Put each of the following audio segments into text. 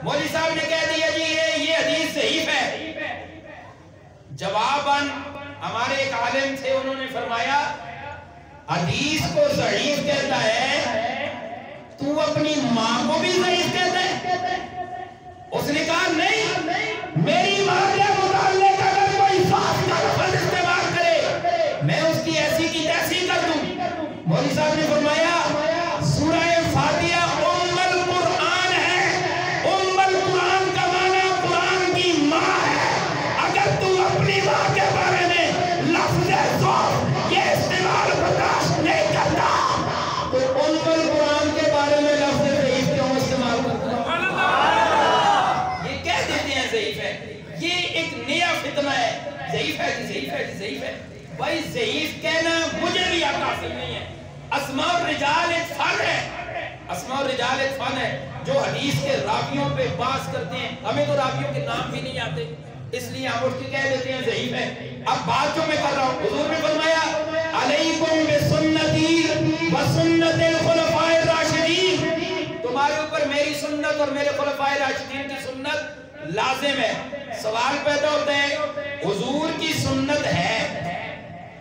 مولوی صاحب نے کہہ دیا جی یہ حدیث ضعیف ہے۔ جواباً ہمارے ایک عالم تھے، انہوں نے فرمایا حدیث کو ضعیف کہتا ہے تو اپنی ماں کو بھی ضعیف کہتا ہے؟ اس نے کہا نہیں، میری ماں کے متعلق اگر کوئی صاف کا لفظ استعمال کرے میں اس کی ایسی کی تیسی کر دوں۔ مولوی صاحب نے فرمایا سورہ فاتحہ ام القرآن ہے، ام القرآن کا معنی قرآن کی ماں ہے۔ اگر تو اپنی ماں کے بارے میں لفظ ضعف یہ استعمال برداشت نہیں کرتا تو ام القرآن کے بارے میں لفظ ضعیف کیوں استعمال کرتا؟ یہ کہہ دیتے ہیں ضعیف ہے، یہ ایک نیا فتنہ ہے، ضعیف ہے ضعیف ہے ضعیف ہے۔ بھائی ضعیف کہنا مجھے بھی کافی نہیں ہے۔ اسماء الرجال ایک فن ہے، اسماء الرجال ایک فن ہے جو حدیث کے راویوں پہ بحث کرتے ہیں۔ ہمیں تو راویوں کے نام بھی نہیں آتے، اس لیے ہم اٹھ کے کہہ دیتے ہیں ضعیف ہے۔ اب بات جو میں کر رہا ہوں، حضور نے فرمایا علیکم بسنتی وسنت الخلفاء الراشدین، تمہارے اوپر میری سنت اور میرے خلفاء راشدین کی سنت لازم ہے۔ سوال پیدا ہوتا ہے حضور کی سنت ہے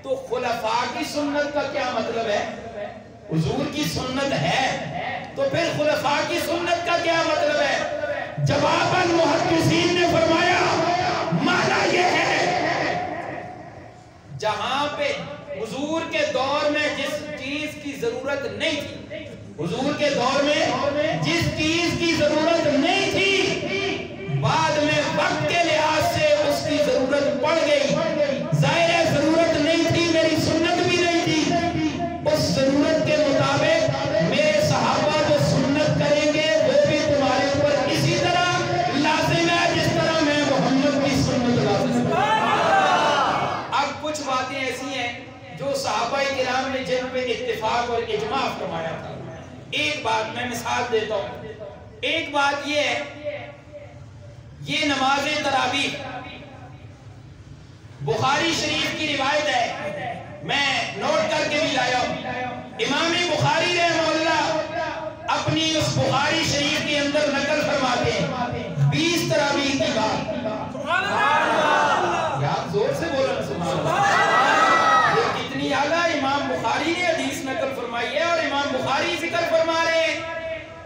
تو خلفاء کی سنت کا کیا مطلب ہے؟ حضور کی سنت ہے تو پھر خلفاء کی سنت کا کیا مطلب ہے؟ جواباً محدثین نے فرمایا معنی یہ ہے جہاں پہ حضور کے دور میں جس چیز کی ضرورت نہیں تھی، حضور کے دور میں جس چیز کی ضرورت نہیں تھی بعد میں وقت کے لحاظ سے اس کی ضرورت پڑ گئی۔ ظاہر ضرورت نہیں تھی، میری سنت بھی نہیں تھی، اس ضرورت کے مطابق میرے صحابہ جو سنت کریں گے وہ بھی تمہارے اوپر اسی طرح لازم ہے جس طرح میں محمد کی سنت لازم ہے۔ اب کچھ باتیں ایسی ہیں جو صحابہ کرام نے جن پہ اتفاق اور اجماع فرمایا تھا۔ ایک بات میں مثال دیتا ہوں، ایک بات یہ ہے، یہ نماز تراویح بخاری شریف کی روایت ہے، میں نوٹ کر کے بھی لایا ہوں۔ امام بخاری رحمہ اللہ اپنی اس بخاری شریف کے اندر نقل فرماتے ہیں 20 تراویح کی بات۔ آپ زور سے بولنا سبحان اللہ، یہ کتنی اعلیٰ امام بخاری نے حدیث نقل فرمائی ہے اور امام بخاری ذکر فرما رہے ہیں،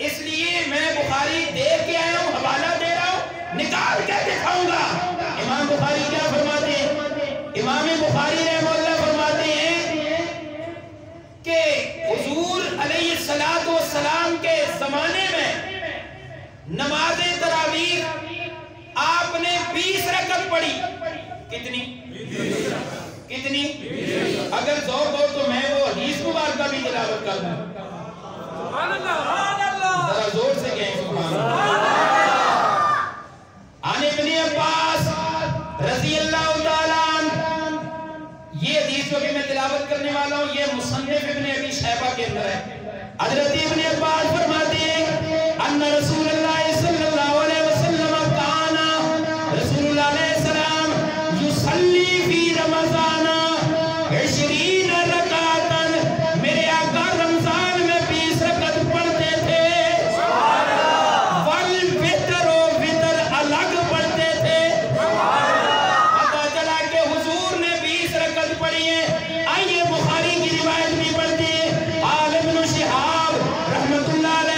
اس لیے میں بخاری دیکھ کے آیا ہوں، حوالہ دے رہا ہوں، نکال کے دکھاؤں گا۔ امام بخاری کیا فرماتے ہیں؟ امام بخاری رحمہ اللہ فرماتے ہیں کہ حضور علیہ السلام کے زمانے میں نماز تراویح آپ نے 20 رکعت پڑھی۔ کتنی؟ کتنی؟ اگر ذوق ہو تو میں وہ حدیث مبارکہ بھی تلاوت کر دوں۔ ذرا زور سے کہیں سبحان اللہ۔ عن ابن عباس رضی اللہ تعالیٰ عنہ، یہ حدیث جو کہ میں تلاوت کرنے والا ہوں یہ مصنف ابن ابی شیبہ کے اندر ہے۔ حضرت ابن عباس فرماتے ہیں ان رسول اللہ صلی اللہ علیہ وسلم کانا، رسول اللہ علیہ السلام یصلی فی رمضان 20 رکعتاً، میرے آقا رمضان میں 20 رکعت پڑھتے تھے۔ والوتر و وتر الگ پڑھتے تھے۔ پتہ چلا کہ حضور نے 20 رکعت پڑھی ہے۔ آئیے بخاری کی روایت بھی پڑھتے ہیں۔ قال ابن شہاب رحمۃ اللہ علیہ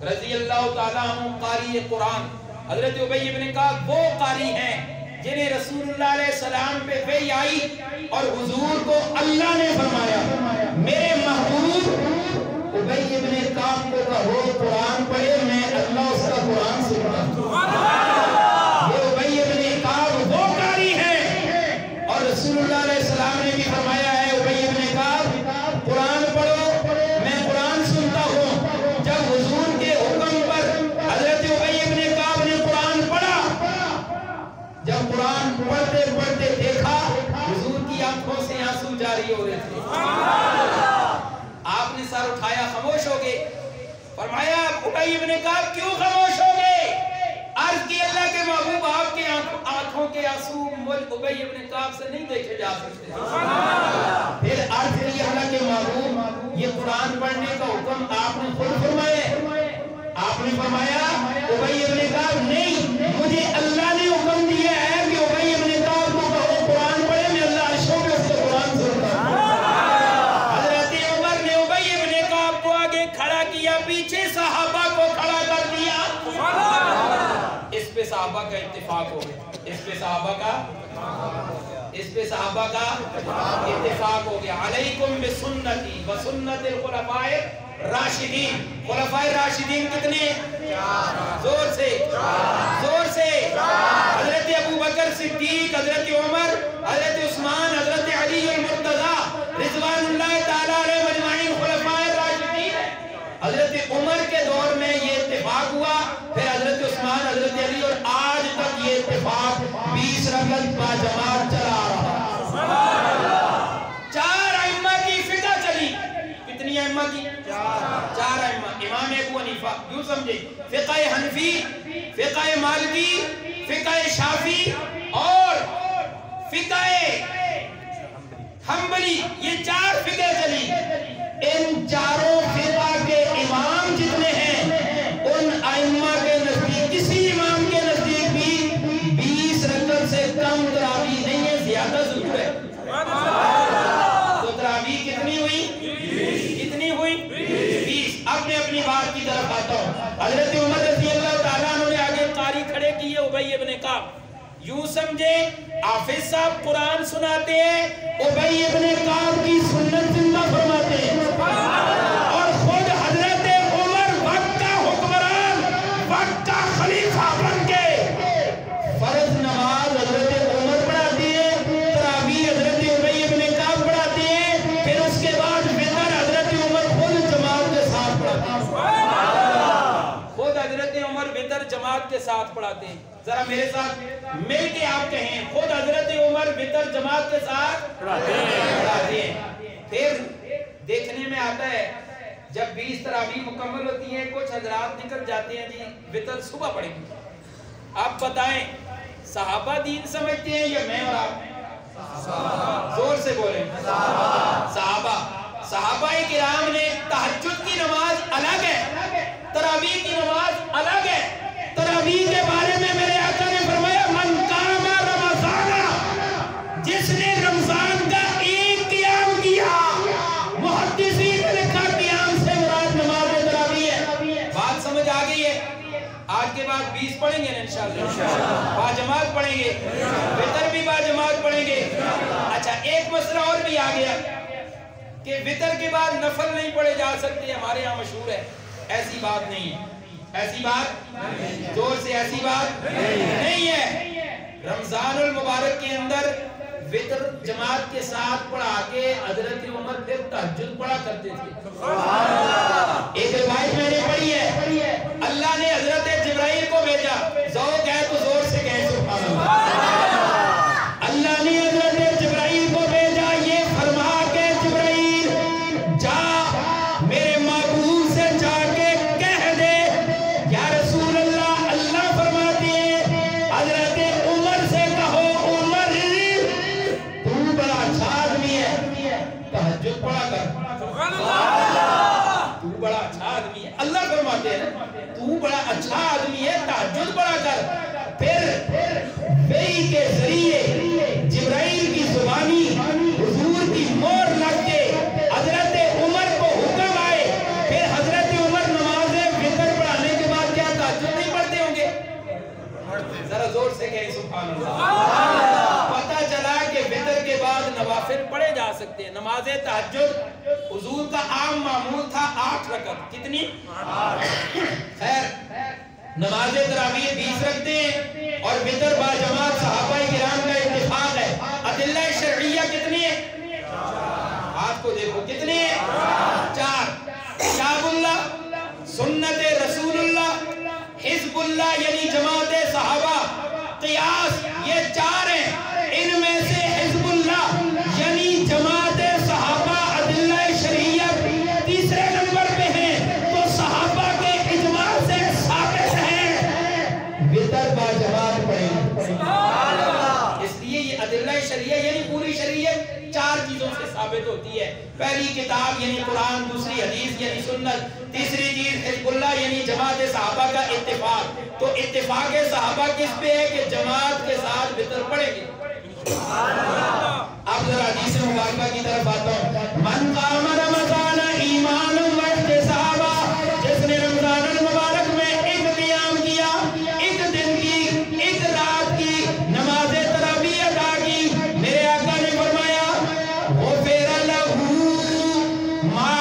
رضی اللہ تعالیٰ عنہ قاری قرآن حضرت ابی بن کعب وہ قاری ہیں جنہیں رسول اللہ علیہ السلام پہ وحی آئی اور حضور کو اللہ نے فرمایا میرے محبوب ابی بن کعب کو کہو قرآن پڑھے میں اللہ اس کا قرآن سنتا ہوں۔ یہ ابی بن کعب وہ قاری ہیں اور رسول اللہ علیہ السلام نے بھی فرمایا ہے ابی بن کعب قرآن پڑھو میں قرآن سنتا ہوں۔ جب حضور کے حکم پر حضرت ابی بن کعب نے قرآن پڑھا، جب قرآن پڑھتے پڑھتے دیکھا حضور کی آنکھوں سے آنسو جاری ہو رہے تھے، آپ نے سر اٹھایا، خاموش ہو گئے۔ فرمایا ابی بن کعب کیوں خاموش ہو گئے؟ عرض کی اللہ کے محبوب آپ کے آنکھوں کے آنسو ابی بن کعب سے نہیں دیکھے جا سکتے۔ پھر عرض کی اللہ کے محبوب یہ قرآن پڑھنے کا حکم آپ نے خود فرمایا؟ آپ نے فرمایا ابی بن کعب نہیں، مجھے اللہ نے حکم دیا ہے کہ ابی بن کعب کو کہو قرآن پڑھے میں اللہ عرشوں میں اس سے قرآن سنتا ہوں۔ حضرت عمر نے ابی بن کعب کو آگے کھڑا کیا، پیچھے صحابہ کو کھڑا کر دیا۔ اس پہ صحابہ کا اتفاق ہو گیا، اس پہ صحابہ کا اتفاق ہو گیا۔ علیکم بسنتی وسنت الخلفاء راشدین۔ خلفاء راشدین کتنے؟ زور سے حضرت ابو بکر صدیق، حضرت عمر، حضرت عثمان، حضرت علی المرتضی رضوان اللہ تعالیٰ علیہ مجمعین خلفاء راشدین۔ حضرت عمر کے دور میں یہ اتفاق ہوا، پھر حضرت عثمان، حضرت علی، اور آج تک یہ اتفاق 20 رکعت با جماعت چلا رہا۔ 4 ائمہ کی فقہ چلی۔ کتنی ائمہ کی؟ 4 ائمہ۔ امام ابو حنیفہ، یوں سمجھے، فقہ حنفی، فقہ مالکی، فقہ شافعی اور فقہ حنبلی، یہ 4 فقہ چلی۔ ان چاروں فقہ کے امام جتنے ہیں ان ائمہ کے نزدیک کسی امام کے نزدیک بھی 20 رکعت سے کم تراویح نہیں ہے، زیادہ ضرور ہے۔ تو تراویح کتنی ہوئی؟ کتنی ہوئی؟ 20۔ اب میں اپنی بات کی طرف آتا ہوں۔ حضرت عمر رضی اللہ تعالیٰ عنہ نے آگے قاری کھڑے کیے ابی بن کعب، یوں سمجھے حافظ صاحب قرآن سناتے ہیں، ابی بن کعب کی سنت زندہ فرماتے ہیں، اور خود حضرت عمر وقت کا حکمران، وقت کا خلیفہ بن کے فرض نماز حضرت عمر پڑھاتے ہیں، تراویح حضرت ابی بن کعب پڑھاتے ہیں، پھر اس کے بعد وتر حضرت عمر خود جماعت کے ساتھ پڑھاتے ہیں۔ خود حضرت عمر وتر جماعت کے ساتھ پڑھاتے ہیں۔ ذرا میرے ساتھ مل کے آپ کہیں، خود حضرت عمر وتر جماعت کے ساتھ پڑھاتے ہیں۔ پھر دیکھنے میں آتا ہے جب 20 تراویح مکمل ہوتی ہیں، کچھ حضرات نکل جاتے ہیں جی وتر صبح پڑھیں گے۔ آپ بتائیں صحابہ دین سمجھتے ہیں یا میں اور آپ؟ زور سے بولیں۔ صحابہ کرام نے تہجد کی نماز الگ ہے، تراویح کی نماز الگ ہے۔ تراویح کے بارے میں میرے آقا نے فرمایا من قام رمضان، جس نے رمضان کا ایک قیام کیا، محدثین نے لکھا قیام سے مراد نماز تراویح ہے۔ بات سمجھ آ گئی ہے؟ آج کے بعد 20 پڑھیں گے انشاءاللہ، باجماعت پڑھیں گے، وتر بھی باجماعت پڑھیں گے۔ اچھا ایک مسئلہ اور بھی آ گیا کہ وتر کے بعد نفل نہیں پڑھے جا سکتے، ہمارے یہاں مشہور ہے۔ ایسی بات نہیں ہے، ایسی بات زور سے ایسی بات نہیں ہے۔ رمضان المبارک کے اندر وتر جماعت کے ساتھ پڑھا کے حضرت عمر پھر تہجد پڑھا کرتے تھے۔ ایک روایت میں نے پڑھی ہے، اللہ نے حضرت جبرائیل کو بھیجا، ذوق ہے تو زور سے کہیں سبحان اللہ۔ اللہ نے حضرت جبرائیل کو بھیجا یہ فرما کے جبرائیل جا میرے محبوب سے جا کے کہہ دے یا رسول اللہ، اللہ فرماتے ہیں حضرت عمر سے کہو عمر تو بڑا اچھا آدمی ہے، تہجد پڑھا کر۔ تو بڑا اچھا آدمی ہے، اللہ فرماتے ہیں تو بڑا اچھا آدمی ہے، تہجد پڑھا کر۔ پھر وحی کے ذریعے جبرائیل کی زبانی حضور کی مور لگ کے حضرت عمر کو حکم آئے، پھر حضرت عمر نماز وتر پڑھانے تہجد حضور کا عام معمول تھا 8 رکعت. کتنی؟ خیر نماز تراویح 20 رکھتے اور وتر با جماعت صحابہ کرام کا اتفاق ہے. ادلہ شرعیہ کتنی ہے؟ ہاتھ کو دیکھو کتنی ہے؟ 4. کتاب اللہ، سنت رسول اللہ، حزب اللہ یعنی جماعت صحابہ، قیاس، یہ 4 ہیں. ان میں سے حزب اللہ یعنی جماعت صحابہ ادلہ شرعیہ تیسرے نمبر پہ ہیں. تو صحابہ کے اجماع سے ثابت ہے وتر با جماعت پڑھیں. اس لیے یہ ادلہ شرعیہ یعنی پوری شریعت 4 چیزوں سے ثابت ہوتی ہے. پہلی کتاب یعنی قرآن، دوسری حدیث یعنی سنت، تیسری چیز حزب اللہ یعنی جماعت صحابہ کا اتفاق. تو اتفاق صحابہ کس پہ ہے کہ جماعت کے ساتھ وتر پڑھیں گے. اب ذرا حدیث مبارکہ کی طرف آتا ہوں. من قام رمضان ایمان و احتسابا، جس نے رمضان المبارک میں ایک قیام کیا، ایک دن کی، ایک رات کی نماز تراویح ادا کی، میرے آقا نے فرمایا غفر لہ ما